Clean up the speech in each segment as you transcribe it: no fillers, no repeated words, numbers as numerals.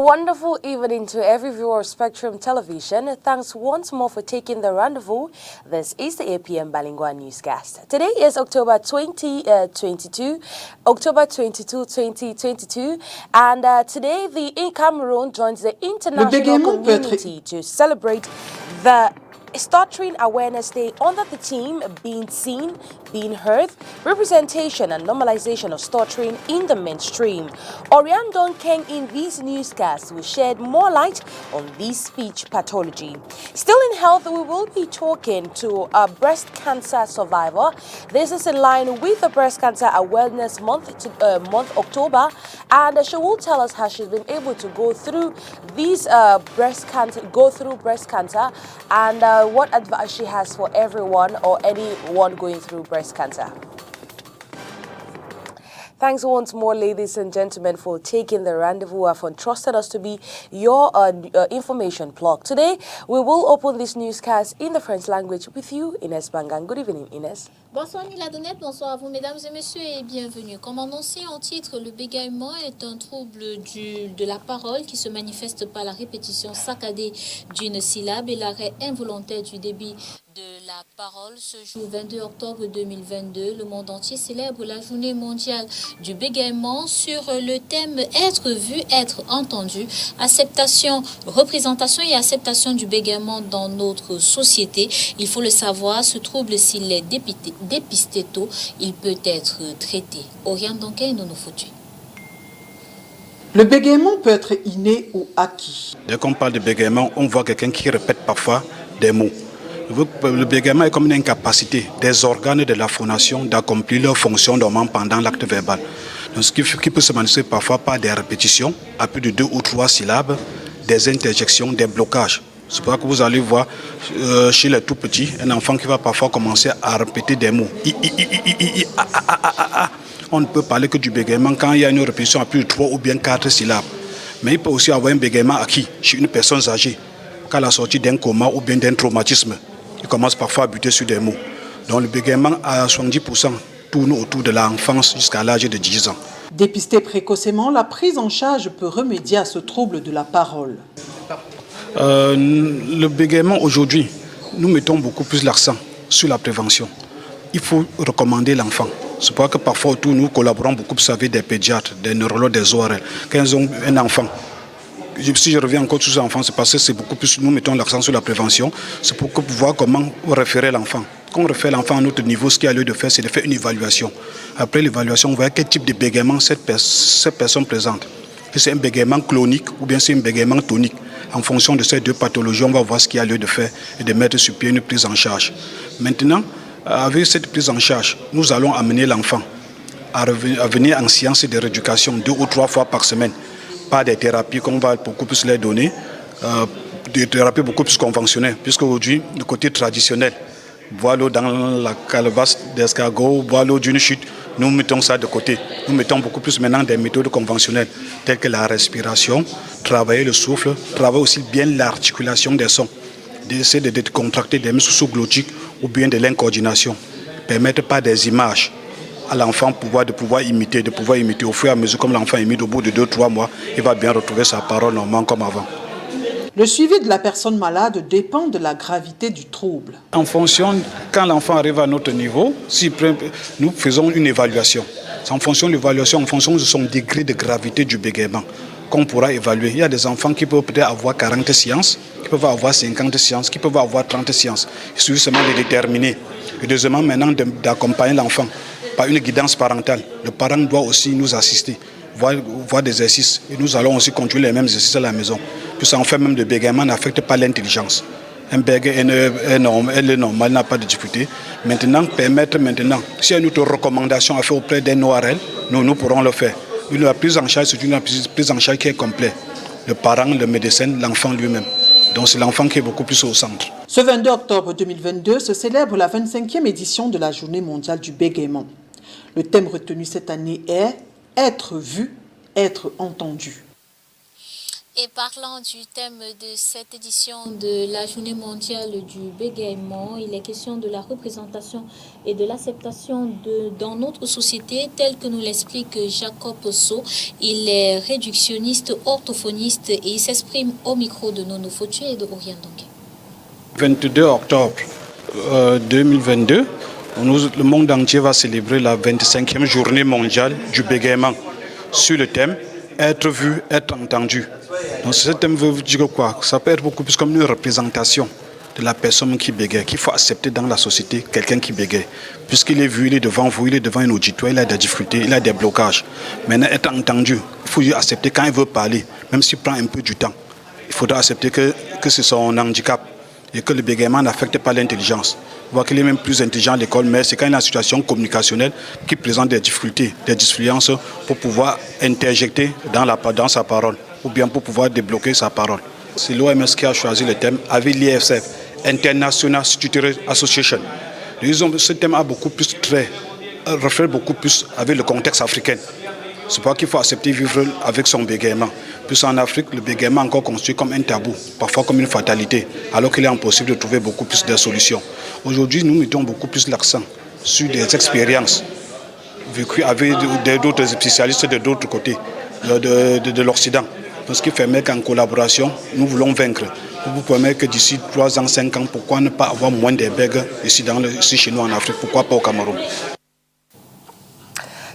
wonderful evening to every viewer of Spectrum Television. Thanks once more for taking the rendezvous. This is the APM Bilingual newscast. Today is October 2022, and today the Cameroon joins the international community to celebrate the Stuttering Awareness Day under the theme Being Seen, Being Heard, Representation and Normalization of Stuttering in the Mainstream. Orian Donkeng in these newscasts will shed more light on this speech pathology. Still in health, we will be talking to a breast cancer survivor. This is in line with the Breast Cancer Awareness Month, October, and she will tell us how she's been able to go through these breast cancer, and what advice she has for everyone or anyone going through breast cancer. Thanks once more, ladies and gentlemen, for taking the rendezvous and for trusting us to be your information plug. Today, we will open this newscast in the French language with you, Ines Bangan. Good evening, Ines. Bonsoir Nila Donnette, bonsoir à vous mesdames et messieurs et bienvenue. Comme annoncé en titre, le bégaiement est un trouble de la parole qui se manifeste par la répétition saccadée d'une syllabe et l'arrêt involontaire du débit de la parole. Ce jour 22 octobre 2022, le monde entier célèbre la journée mondiale du bégaiement sur le thème être vu, être entendu, acceptation, représentation et acceptation du bégaiement dans notre société. Il faut le savoir, ce trouble, s'il est dépisté tôt, il peut être traité. Oriane Donquet, non foutu. Le bégaiement peut être inné ou acquis. Dès qu'on parle de bégaiement, on voit quelqu'un qui répète parfois des mots. Le bégaiement est comme une incapacité des organes de la phonation d'accomplir leur fonction normale pendant l'acte verbal. Donc, ce qui peut se manifester parfois par des répétitions à plus de 2 ou 3 syllabes, des interjections, des blocages. C'est pour ça que vous allez voir chez les tout petits, un enfant qui va parfois commencer à répéter des mots. On ne peut parler que du bégaiement quand il y a une répétition à plus de 3 ou bien 4 syllabes. Mais il peut aussi avoir un bégaiement acquis chez une personne âgée, qu'à la sortie d'un coma ou bien d'un traumatisme. Il commence parfois à buter sur des mots. Donc le bégaiement à 70% tourne autour de l'enfance jusqu'à l'âge de 10 ans. Dépister précocement, la prise en charge peut remédier à ce trouble de la parole. Le bégaiement aujourd'hui, nous mettons beaucoup plus l'accent sur la prévention. Il faut recommander l'enfant. C'est pour ça que parfois autour nous collaborons beaucoup plus avec des pédiatres, des neurologues, des ORL. Quand ils ont un enfant, si je reviens encore sur ces enfants, c'est parce que c'est beaucoup plus, nous mettons l'accent sur la prévention, c'est pour voir comment référer l'enfant. Quand on réfère l'enfant à notre niveau, ce qu'il y a lieu de faire, c'est de faire une évaluation. Après l'évaluation, on voit quel type de bégaiement cette personne présente. Si c'est un bégaiement clonique ou bien c'est un bégaiement tonique. En fonction de ces 2 pathologies, on va voir ce qu'il y a lieu de faire et de mettre sur pied une prise en charge. Maintenant, avec cette prise en charge, nous allons amener l'enfant à venir en séance de rééducation 2 ou 3 fois par semaine. Pas des thérapies qu'on va beaucoup plus les donner, des thérapies beaucoup plus conventionnelles, puisqu'aujourd'hui, le côté traditionnel, boire l'eau dans la calebasse d'escargot, boire l'eau d'une chute, nous mettons ça de côté. Nous mettons beaucoup plus maintenant des méthodes conventionnelles, telles que la respiration, travailler le souffle, travailler aussi bien l'articulation des sons, d'essayer de décontracter des muscles sous-glottiques ou bien de l'incoordination, permettre par des images à l'enfant de pouvoir imiter au fur et à mesure comme l'enfant imite au bout de 2-3 mois, il va bien retrouver sa parole normalement comme avant. Le suivi de la personne malade dépend de la gravité du trouble. En fonction, quand l'enfant arrive à notre niveau, nous faisons une évaluation. C'est en fonction de l'évaluation, en fonction de son degré de gravité du bégaiement, qu'on pourra évaluer. Il y a des enfants qui peuvent peut-être avoir 40 séances, qui peuvent avoir 50 séances, qui peuvent avoir 30 séances. Il suffit seulement de déterminer. Et deuxièmement, maintenant, d'accompagner l'enfant par une guidance parentale. Le parent doit aussi nous assister, voir des exercices. Et nous allons aussi continuer les mêmes exercices à la maison. Puis ça en fait même le bégaiement n'affecte pas l'intelligence. Un bégaiement est normal, n'a pas de difficulté. Maintenant, s'il y a une autre recommandation à faire auprès d'un ORL, nous pourrons le faire. La prise en charge, c'est une prise en charge qui est complète. Le parent, le médecin, l'enfant lui-même. Donc c'est l'enfant qui est beaucoup plus au centre. Ce 22 octobre 2022 se célèbre la 25e édition de la Journée mondiale du bégaiement. Le thème retenu cette année est « Être vu, être entendu ». Et parlant du thème de cette édition de la Journée mondiale du bégaiement, il est question de la représentation et de l'acceptation dans notre société, tel que nous l'explique Jacob Sow. Il est réductionniste, orthophoniste et il s'exprime au micro de Nono Fautu et de Oriane Dongué. 22 octobre 2022, le monde entier va célébrer la 25e journée mondiale du bégaiement sur le thème « Être vu, être entendu ». Donc ce thème veut dire quoi? Ça peut être beaucoup plus comme une représentation de la personne qui bégaye, qu'il faut accepter dans la société quelqu'un qui bégaye. Puisqu'il est vu, il est devant vous, il est devant un auditoire, il a des difficultés, il a des blocages. Maintenant, être entendu, il faut accepter quand il veut parler, même s'il prend un peu du temps. Il faudra accepter que c'est son handicap et que le bégaiement n'affecte pas l'intelligence. On voit qu'il est même plus intelligent à l'école, mais c'est quand il est en situation communicationnelle qu'il présente des difficultés, des dysfluences pour pouvoir interjecter dans sa parole ou bien pour pouvoir débloquer sa parole. C'est l'OMS qui a choisi le thème avec l'IFSF, International Stutterer Association. Ce thème a reflète beaucoup plus avec le contexte africain. C'est pas qu'il faut accepter vivre avec son bégaiement. Puis en Afrique, le bégaiement est encore construit comme un tabou, parfois comme une fatalité, alors qu'il est impossible de trouver beaucoup plus de solutions. Aujourd'hui, nous mettons beaucoup plus l'accent sur des expériences vécues avec d'autres spécialistes de d'autres côtés de l'Occident. Ce qui permet qu'en collaboration, nous voulons vaincre. Pour vous permettre que d'ici 3 ans, 5 ans, pourquoi ne pas avoir moins de bègues ici chez nous en Afrique, pourquoi pas au Cameroun?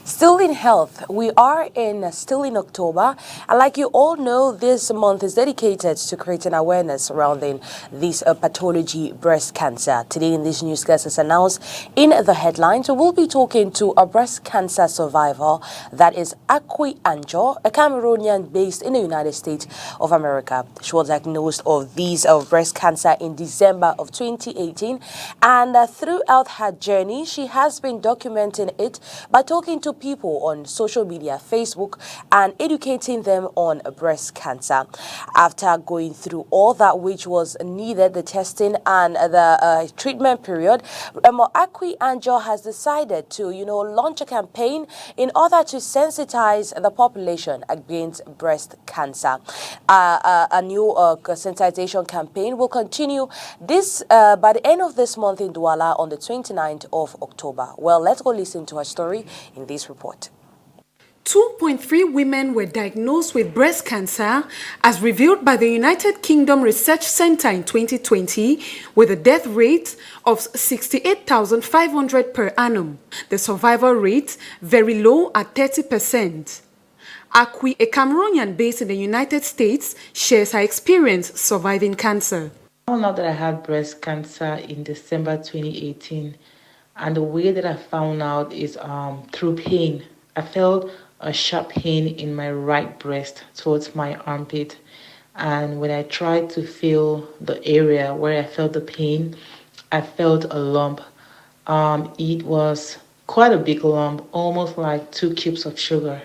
Still in health, we are still in October, and like you all know, this month is dedicated to creating awareness surrounding this pathology, breast cancer. Today in this newscast, as announced in the headlines, we will be talking to a breast cancer survivor, that is Akwi Anjo, a Cameroonian based in the United States of America. She was diagnosed of breast cancer in December of 2018, and throughout her journey, she has been documenting it by talking to people on social media, Facebook, and educating them on breast cancer. After going through all that which was needed, the testing and the treatment period, Akwi Anjo has decided to, launch a campaign in order to sensitize the population against breast cancer. A new sensitization campaign will continue by the end of this month in Douala on the 29th of October. Well, let's go listen to her story in this report. 2.3 women were diagnosed with breast cancer, as revealed by the United Kingdom Research Centre in 2020, with a death rate of 68,500 per annum. The survival rate very low at 30%. Akwi, a Cameroonian based in the United States, shares her experience surviving cancer. I found out that I had breast cancer in December 2018, and the way that I found out is through pain. I felt a sharp pain in my right breast towards my armpit, and when I tried to feel the area where I felt the pain, I felt a lump. It was quite a big lump, almost like 2 cubes of sugar.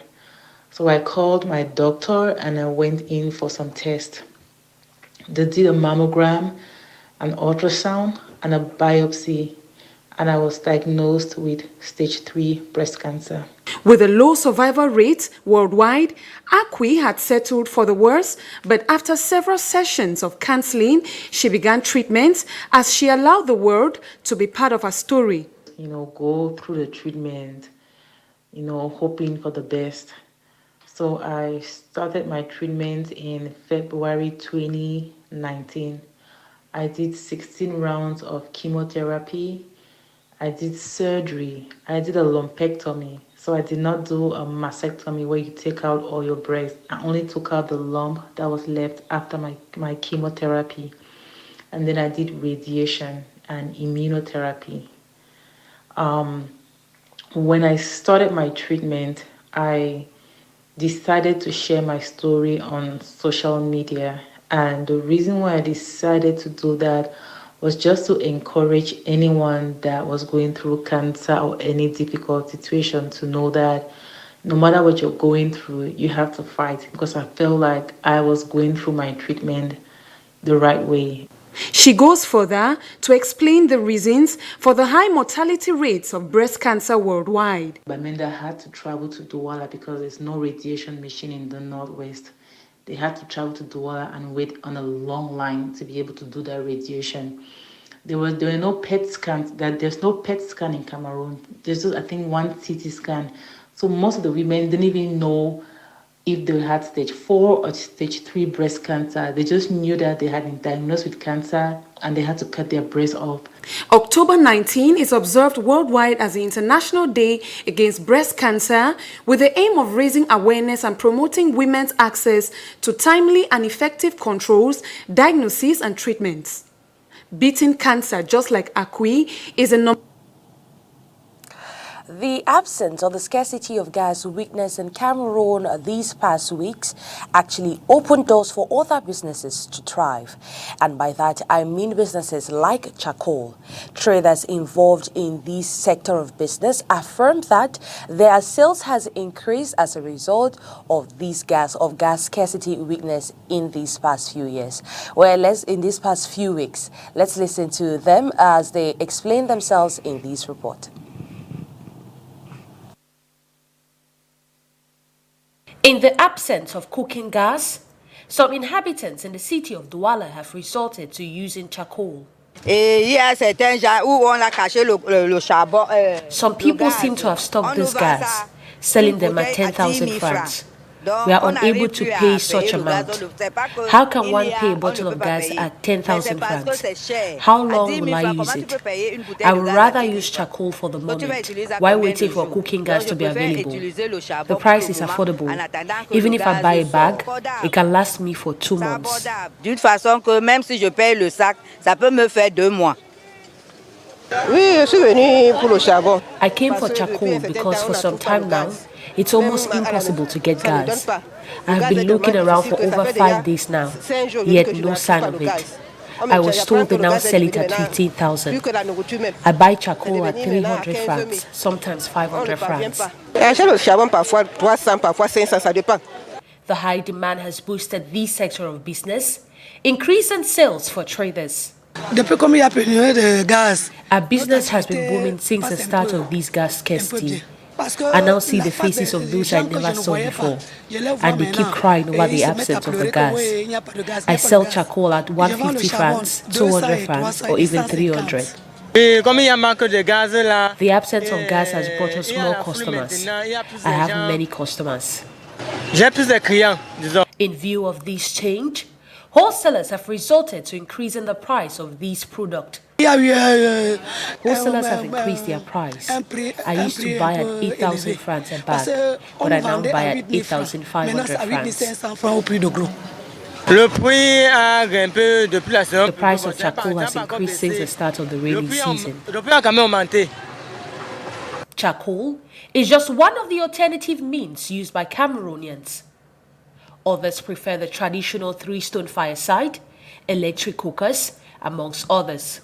So I called my doctor and I went in for some tests. They did a mammogram, an ultrasound, and a biopsy, and I was diagnosed with stage 3 breast cancer. With a low survival rate worldwide, Akwi had settled for the worst, but after several sessions of counseling, she began treatment as she allowed the world to be part of her story. Go through the treatment, hoping for the best. So I started my treatment in February 2019. I did 16 rounds of chemotherapy. I did surgery. I did a lumpectomy. So I did not do a mastectomy where you take out all your breast. I only took out the lump that was left after my chemotherapy. And then I did radiation and immunotherapy. When I started my treatment, I decided to share my story on social media. And the reason why I decided to do that was just to encourage anyone that was going through cancer or any difficult situation to know that no matter what you're going through, you have to fight, because I felt like I was going through my treatment the right way. She goes further to explain the reasons for the high mortality rates of breast cancer worldwide. I had to travel to Douala because there's no radiation machine in the Northwest. They had to travel to Douala and wait on a long line to be able to do their radiation. There were no PET scans. There's no PET scan in Cameroon. There's just, I think, one CT scan. So most of the women didn't even know if they had stage 4 or stage 3 breast cancer. They just knew that they had been diagnosed with cancer and they had to cut their breast off. October 19 is observed worldwide as the International Day Against Breast Cancer, with the aim of raising awareness and promoting women's access to timely and effective controls, diagnoses and treatments. Beating cancer, just like Akui, is a The absence or the scarcity of gas weakness in Cameroon these past weeks actually opened doors for other businesses to thrive. And by that, I mean businesses like charcoal. Traders involved in this sector of business affirmed that their sales has increased as a result of gas scarcity weakness in these past few years. Well, in these past few weeks, let's listen to them as they explain themselves in this report. In the absence of cooking gas, some inhabitants in the city of Douala have resorted to using charcoal. Some people seem to have stocked this gas, selling them at 10,000 francs. We are unable to pay such amount. How can one pay a bottle of gas at 10,000 francs? How long will I use it? I would rather use charcoal for the moment, while waiting for cooking gas to be available. The price is affordable. Even if I buy a bag, it can last me for 2 months. D'une façon que même si je paye le sac, ça peut me faire 2 mois. I came for charcoal because for some time now, it's almost impossible to get gas. I have been looking around for over 5 days now, yet no sign of it. I was told they now sell it at 15,000. I buy charcoal at 300 francs, sometimes 500 francs. The high demand has boosted this sector of business, increasing sales for traders. Our business has been booming since the start of this gas scarcity. I now see the faces of those I never saw before, and they keep crying over the absence of the gas. I sell charcoal at 150 francs, 200 francs, or even 300. The absence of gas has brought us more customers. I have many customers. In view of this change, wholesalers have resorted to increasing the price of these products. Wholesalers have increased their price. I used to buy at 8,000 francs a bag, but I now buy at 8,500 francs. The price of charcoal has increased since the start of the rainy season. Charcoal is just one of the alternative means used by Cameroonians. Others prefer the traditional 3-stone fireside, electric cookers, amongst others.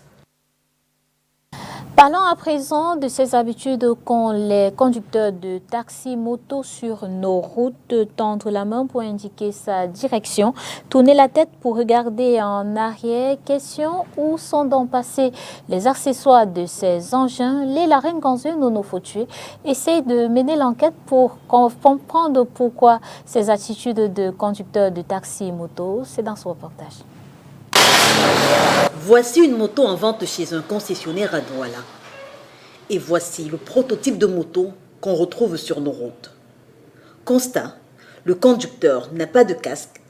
Parlons à présent de ces habitudes qu'ont les conducteurs de taxi moto sur nos routes, tendre la main pour indiquer sa direction, tourner la tête pour regarder en arrière. Question, où sont donc passés les accessoires de ces engins? Les Larènes Ganzeux Nono Fautué essayent de mener l'enquête pour comprendre pourquoi ces attitudes de conducteurs de taxi moto. C'est dans ce reportage. Voici une moto en vente chez un concessionnaire à Douala. Et voici le prototype de moto qu'on retrouve sur nos routes. Constat, le conducteur n'a pas de casque.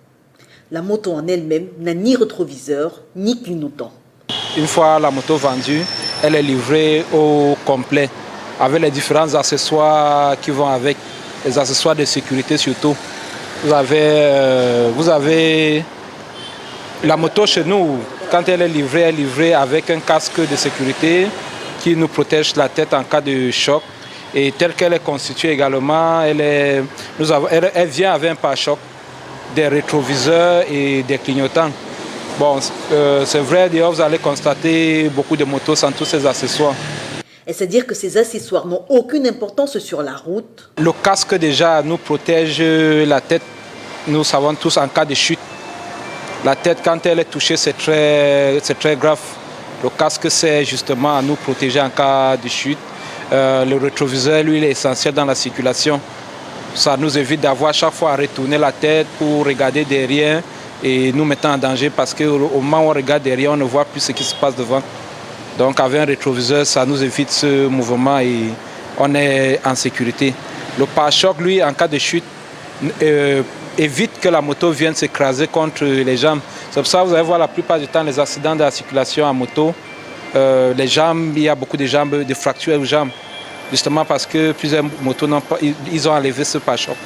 La moto en elle-même n'a ni rétroviseur ni clignotant. Une fois la moto vendue, elle est livrée au complet avec les différents accessoires qui vont avec, les accessoires de sécurité surtout. Vous avez la moto chez nous, quand elle est livrée avec un casque de sécurité qui nous protège la tête en cas de choc. Et telle qu'elle est constituée également, elle vient avec un pare-choc, des rétroviseurs et des clignotants. Bon, c'est vrai, d'ailleurs, vous allez constater beaucoup de motos sans tous ces accessoires. Et c'est-à-dire que ces accessoires n'ont aucune importance sur la route? Le casque déjà nous protège la tête, nous savons tous en cas de chute. La tête, quand elle est touchée, c'est très grave. Le casque sert justement à nous protéger en cas de chute. Le rétroviseur, lui, il est essentiel dans la circulation. Ça nous évite d'avoir chaque fois à retourner la tête pour regarder derrière et nous mettant en danger parce qu'au moment où on regarde derrière, on ne voit plus ce qui se passe devant. Donc avec un rétroviseur, ça nous évite ce mouvement et on est en sécurité. Le pare-choc, lui, en cas de chute, évite que la moto vienne s'écraser contre les jambes. C'est pour ça que vous allez voir la plupart du temps les accidents de la circulation en moto. Les jambes, il y a beaucoup de jambes, de fractures aux jambes. Justement parce que plusieurs motos ils ont enlevé ce pare-choc.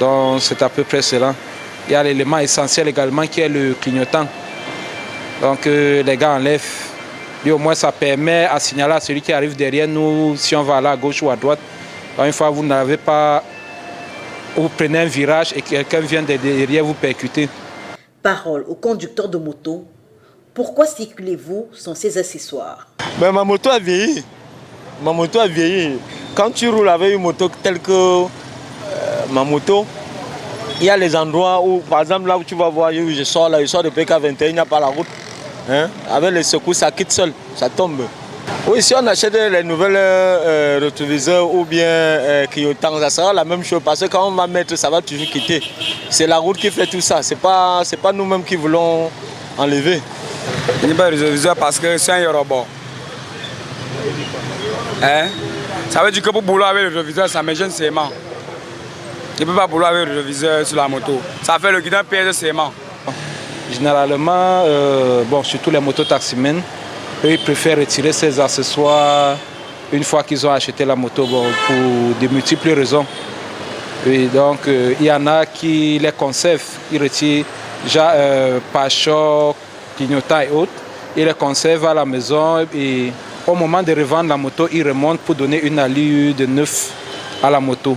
Donc c'est à peu près cela. Il y a l'élément essentiel également qui est le clignotant. Donc les gars enlèvent. Et au moins ça permet à signaler à celui qui arrive derrière nous si on va aller à gauche ou à droite. Donc, une fois vous n'avez pas, vous prenez un virage et quelqu'un vient de derrière vous percuter. Parole au conducteur de moto. Pourquoi circulez-vous sans ces accessoires? Ben, ma moto a vieilli. Ma moto a vieilli. Quand tu roules avec une moto telle que ma moto, il y a les endroits où, par exemple, là où tu vas voir, je sors de PK21, il n'y a pas la route. Hein? Avec les secousses, ça quitte seul, ça tombe. Oui, si on achète les nouvelles rétroviseurs ou bien clignotants, ça sera la même chose parce que quand on va mettre, ça va toujours quitter. C'est la route qui fait tout ça, c'est pas nous-mêmes qui voulons enlever. Il n'y a pas de rétroviseur parce que c'est un robot. Hein? Ça veut dire que pour bouler avec le rétroviseur, ça me gêne seulement. Je ne peux pas bouler avec le rétroviseur sur la moto. Ça fait le guidon perdre seulement. Généralement, surtout les mototaximens, eux, ils préfèrent retirer ces accessoires une fois qu'ils ont acheté la moto pour de multiples raisons. Et donc, il y en a qui les conservent, ils retirent déjà pare-choc, clignotants et autres, ils les conservent à la maison et au moment de revendre la moto, ils remontent pour donner une allure de neuf à la moto.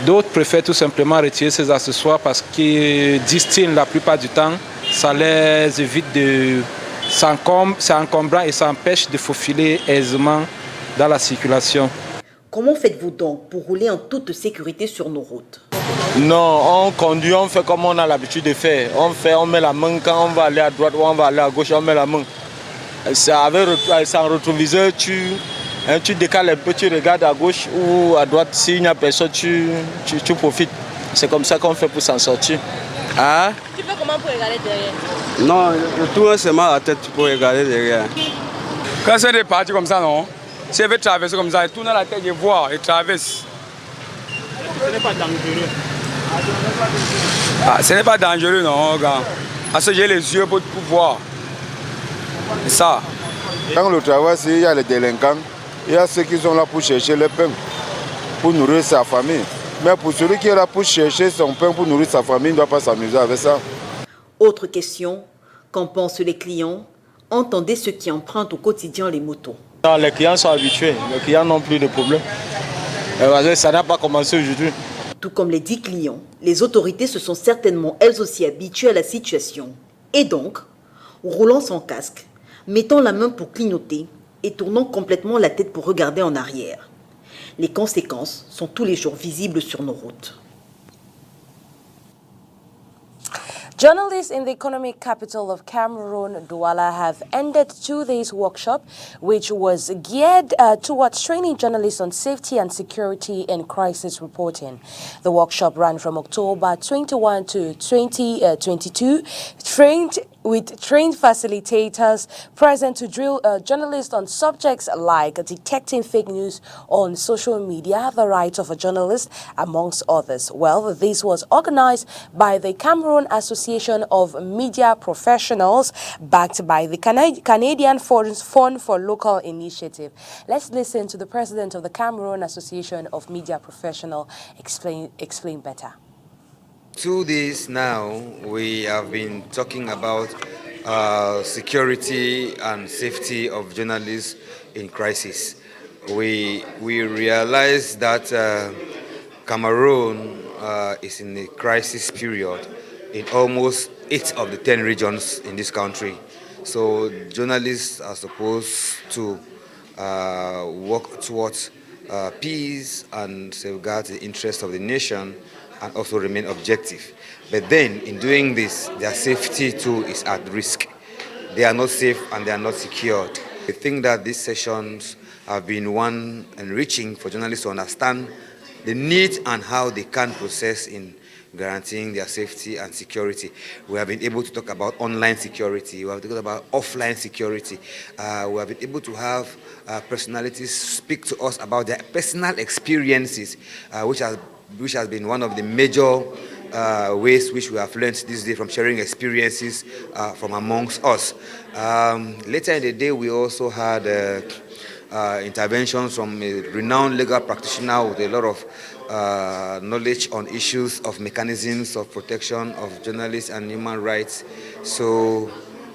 D'autres préfèrent tout simplement retirer ces accessoires parce qu'ils disent la plupart du temps, ça les évite de... C'est encombrant et ça empêche de faufiler aisément dans la circulation. Comment faites-vous donc pour rouler en toute sécurité sur nos routes? Non, on conduit, on fait comme on a l'habitude de faire. On met la main quand on va aller à droite ou on va aller à gauche, on met la main. Sans rétroviseur, tu décales un peu, tu regardes à gauche ou à droite. S'il n'y a personne, tu profites. C'est comme ça qu'on fait pour s'en sortir. Ah? Tu fais comment pour regarder derrière? Non, je tourne seulement la tête pour regarder derrière. Quand c'est des parties comme ça, non? Si elle veut traverser comme ça, elle tourne la tête et voit, elle traverse. Ce n'est pas dangereux. Ah, ce n'est pas dangereux, non, gars. Parce que j'ai les yeux pour voir. C'est ça. Dans le travail, il y a les délinquants, il y a ceux qui sont là pour chercher le pain, pour nourrir sa famille. Mais pour celui qui est là pour chercher son pain, pour nourrir sa famille, il ne doit pas s'amuser avec ça. Autre question, qu'en pensent les clients? Entendez ceux qui empruntent au quotidien les motos. Non, les clients sont habitués, les clients n'ont plus de problème. Ça n'a pas commencé aujourd'hui. Tout comme les 10 clients, les autorités se sont certainement elles aussi habituées à la situation. Et donc, roulant sans casque, mettant la main pour clignoter et tournant complètement la tête pour regarder en arrière. Les conséquences sont tous les jours visibles sur nos routes. Journalists in the economic capital of Cameroon, Douala, have ended 2 days workshop, which was geared towards training journalists on safety and security in crisis reporting. The workshop ran from October 21 to 2022, with trained facilitators present to drill journalists on subjects like detecting fake news on social media, the rights of a journalist, amongst others. Well, this was organized by the Cameroon Association of Media Professionals, backed by the Canadian Fund for Local Initiative. Let's listen to the president of the Cameroon Association of Media Professionals explain better. 2 days now, we have been talking about security and safety of journalists in crisis. We realize that Cameroon is in a crisis period in almost 8 of the 10 regions in this country. So journalists are supposed to work towards peace and safeguard the interests of the nation and also remain objective. But then, in doing this, their safety too is at risk. They are not safe and they are not secured. I think that these sessions have been one enriching for journalists to understand the need and how they can process in guaranteeing their safety and security. We have been able to talk about online security. We have talked about offline security. We have been able to have personalities speak to us about their personal experiences, which has been one of the major ways which we have learned this day from sharing experiences from amongst us. Later in the day, we also had interventions from a renowned legal practitioner with a lot of knowledge on issues of mechanisms of protection of journalists and human rights. So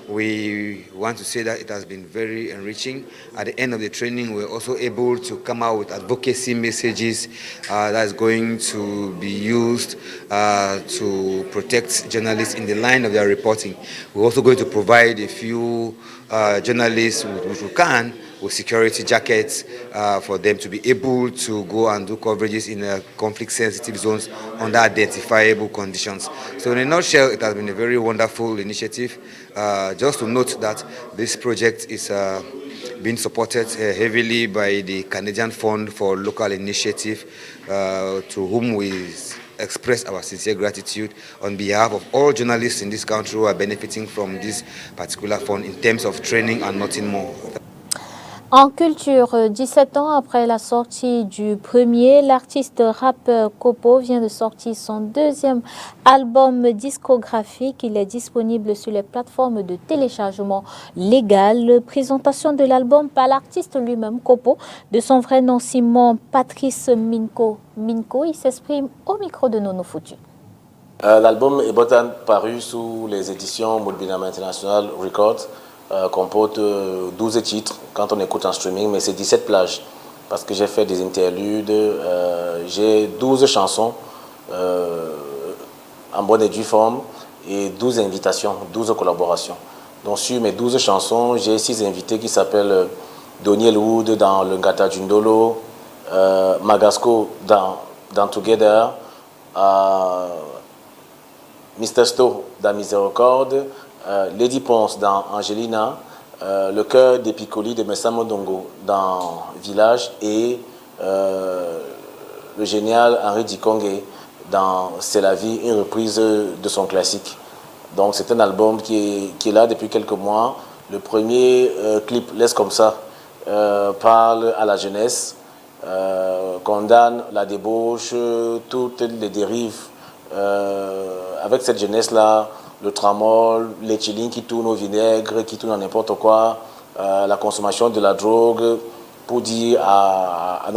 we want to say that it has been very enriching. At the end of the training, we're also able to come out with advocacy messages that is going to be used to protect journalists in the line of their reporting. We're also going to provide a few journalists, which we can, with security jackets for them to be able to go and do coverages in conflict-sensitive zones under identifiable conditions. So in a nutshell, it has been a very wonderful initiative. Just to note that this project is being supported heavily by the Canadian Fund for Local Initiative, to whom we express our sincere gratitude on behalf of all journalists in this country who are benefiting from this particular fund in terms of training and nothing more. En culture, 17 ans après la sortie du premier, l'artiste rappeur Kopo vient de sortir son deuxième album discographique. Il est disponible sur les plateformes de téléchargement légal. Présentation de l'album par l'artiste lui-même, Kopo, de son vrai nom Simon Patrice Minko. Il s'exprime au micro de Nono Foutu. L'album est paru sous les éditions Mulbinam International Records. Comporte 12 titres quand on écoute en streaming, mais c'est 17 plages parce que j'ai fait des interludes. J'ai 12 chansons en bonne et due forme et 12 invitations, 12 collaborations. Donc sur mes 12 chansons, j'ai 6 invités qui s'appellent Doniel Wood dans le Ngata Jundolo, Magasco dans Together, Mr. Sto dans Miséricorde, Lady Ponce dans Angelina, le cœur des Piccoli de Messamo Dongo dans Village et le génial Henri Dikongue dans C'est la vie, une reprise de son classique. Donc c'est un album qui est là depuis quelques mois. Le premier clip, Laisse comme ça, parle à la jeunesse, condamne la débauche, toutes les dérives. Avec cette jeunesse-là, le tramol, les chilines qui tournent au vinaigre, qui tournent à n'importe quoi, la consommation de la drogue, pour dire à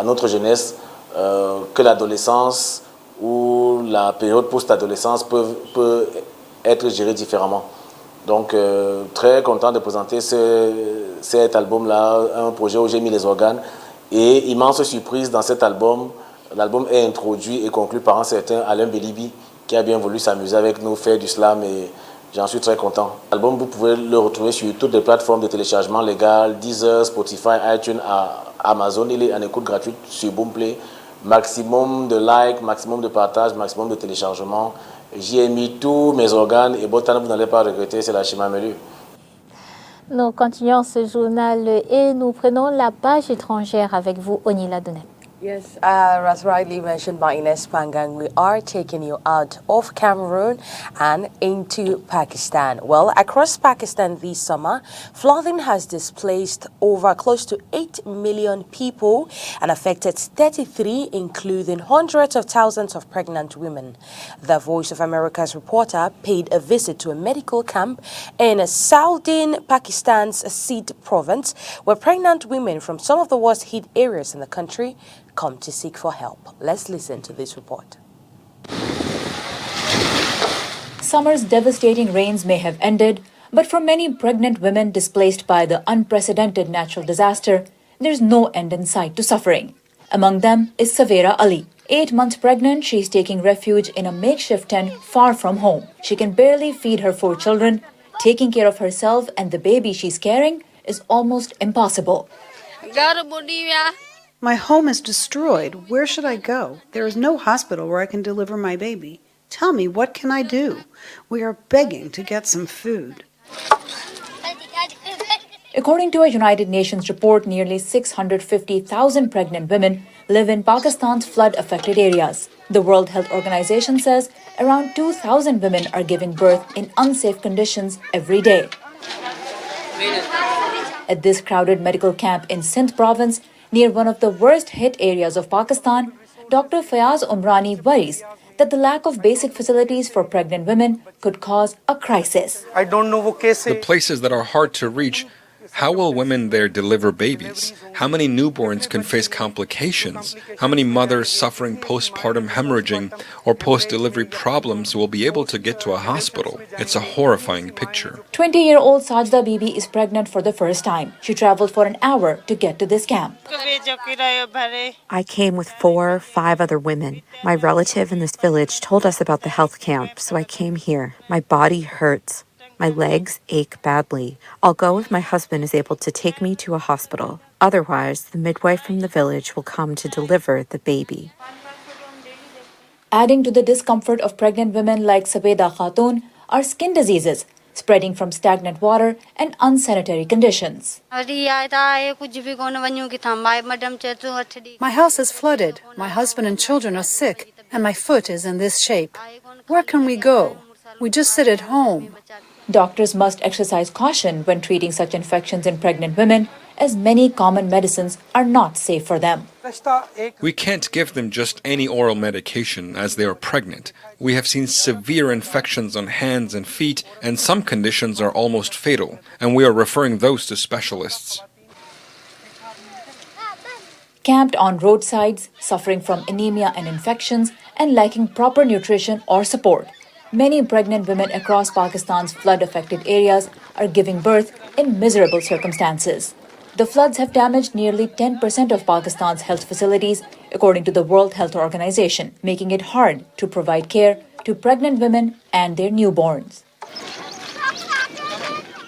notre jeunesse que l'adolescence ou la période post-adolescence peut être gérée différemment. Donc, très content de présenter cet album-là, un projet où j'ai mis les organes. Et immense surprise dans cet album, l'album est introduit et conclu par un certain Alain Belibi, qui a bien voulu s'amuser avec nous, faire du slam, et j'en suis très content. L'album, vous pouvez le retrouver sur toutes les plateformes de téléchargement légal, Deezer, Spotify, iTunes, Amazon. Il est en écoute gratuite sur Boomplay. Maximum de likes, maximum de partage, maximum de téléchargement. J'y ai mis tous mes organes et Botan, vous n'allez pas regretter, c'est la Chimamelu. Nous continuons ce journal et nous prenons la page étrangère avec vous, Onila Donet. Yes, as rightly mentioned by Ines Pangang, we are taking you out of Cameroon and into Pakistan. Well, across Pakistan this summer, flooding has displaced over close to 8 million people and affected 33, including hundreds of thousands of pregnant women. The Voice of America's reporter paid a visit to a medical camp in southern Pakistan's Sindh province, where pregnant women from some of the worst hit areas in the country come to seek for help. Let's listen to this report. Summer's devastating rains may have ended, but for many pregnant women displaced by the unprecedented natural disaster, there's no end in sight to suffering. Among them is Savera Ali. 8 months pregnant, she is taking refuge in a makeshift tent far from home. She can barely feed her 4 children. Taking care of herself and the baby she's carrying is almost impossible. My home is destroyed. Where should I go? There is no hospital where I can deliver my baby. Tell me, what can I do? We are begging to get some food. According to a United Nations report, nearly 650,000 pregnant women live in Pakistan's flood-affected areas. The World Health Organization says around 2,000 women are giving birth in unsafe conditions every day. At this crowded medical camp in Sindh province, near one of the worst-hit areas of Pakistan, Dr. Fayaz Umrani worries that the lack of basic facilities for pregnant women could cause a crisis. I don't know the places that are hard to reach. How will women there deliver babies? How many newborns can face complications? How many mothers suffering postpartum hemorrhaging or post-delivery problems will be able to get to a hospital? It's a horrifying picture. 20-year-old Sajda Bibi is pregnant for the first time. She traveled for an hour to get to this camp. I came with 4 or 5 other women. My relative in this village told us about the health camp, so I came here. My body hurts. My legs ache badly. I'll go if my husband is able to take me to a hospital. Otherwise, the midwife from the village will come to deliver the baby. Adding to the discomfort of pregnant women like Sabeda Khatun are skin diseases spreading from stagnant water and unsanitary conditions. My house is flooded. My husband and children are sick, and my foot is in this shape. Where can we go? We just sit at home. Doctors must exercise caution when treating such infections in pregnant women, as many common medicines are not safe for them. We can't give them just any oral medication as they are pregnant. We have seen severe infections on hands and feet, and some conditions are almost fatal, and we are referring those to specialists. Camped on roadsides, suffering from anemia and infections, and lacking proper nutrition or support, many pregnant women across Pakistan's flood-affected areas are giving birth in miserable circumstances. The floods have damaged nearly 10% of Pakistan's health facilities, according to the World Health Organization, making it hard to provide care to pregnant women and their newborns.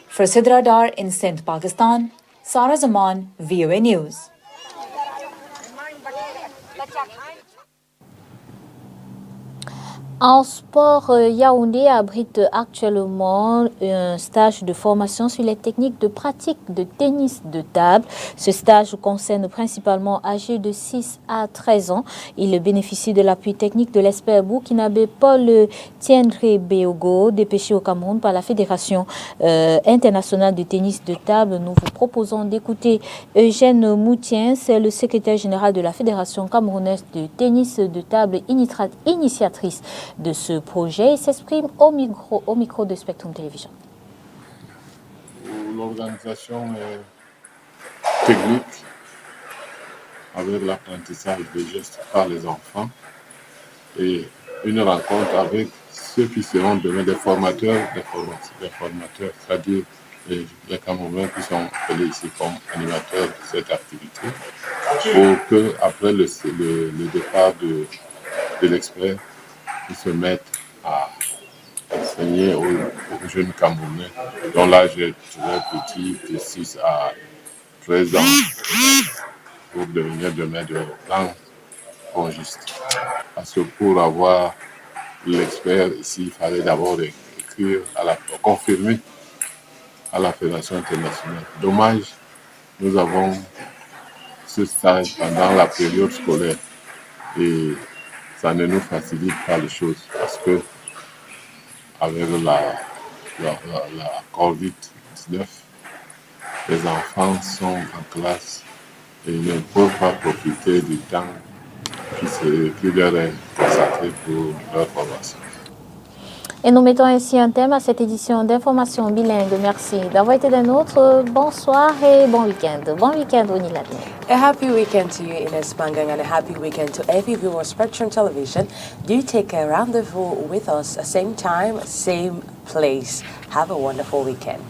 For Sidra Dar in Sindh, Pakistan, Sara Zaman, VOA News. En sport, Yaoundé abrite actuellement un stage de formation sur les techniques de pratique de tennis de table. Ce stage concerne principalement âgés de 6 à 13 ans. Il bénéficie de l'appui technique de l'expert burkinabé Paul Tiendré Beogo, dépêché au Cameroun par la Fédération internationale de tennis de table. Nous vous proposons d'écouter Eugène Moutien, c'est le secrétaire général de la Fédération camerounaise de tennis de table, initiatrice de ce projet. Il s'exprime au micro de Spectrum Télévision. L'organisation est technique avec l'apprentissage des gestes par les enfants et une rencontre avec ceux qui seront demain des formateurs, c'est-à-dire les Camerounais qui sont appelés ici comme animateurs de cette activité, pour que après le départ de l'expert, ils se mettent à enseigner aux jeunes Camerounais dont l'âge est très petit, de 6 à 13 ans, pour devenir demain de grands pongistes. Parce que pour avoir l'expert ici, il fallait d'abord écrire, confirmer à la Fédération internationale. Dommage, nous avons ce stage pendant la période scolaire et ça ne nous facilite pas les choses parce que avec la COVID-19, les enfants sont en classe et ils ne peuvent pas profiter du temps qui leur est consacré pour leur formation. Et nous mettons ainsi un thème à cette édition d'information bilingue. Merci d'avoir été des nôtres. Bonsoir et bon week-end. Bon week-end, Oniladine. A happy weekend to you, Ines Bangang, and a happy weekend to every viewer of Spectrum Television. Do take a rendezvous with us, same time, same place. Have a wonderful weekend.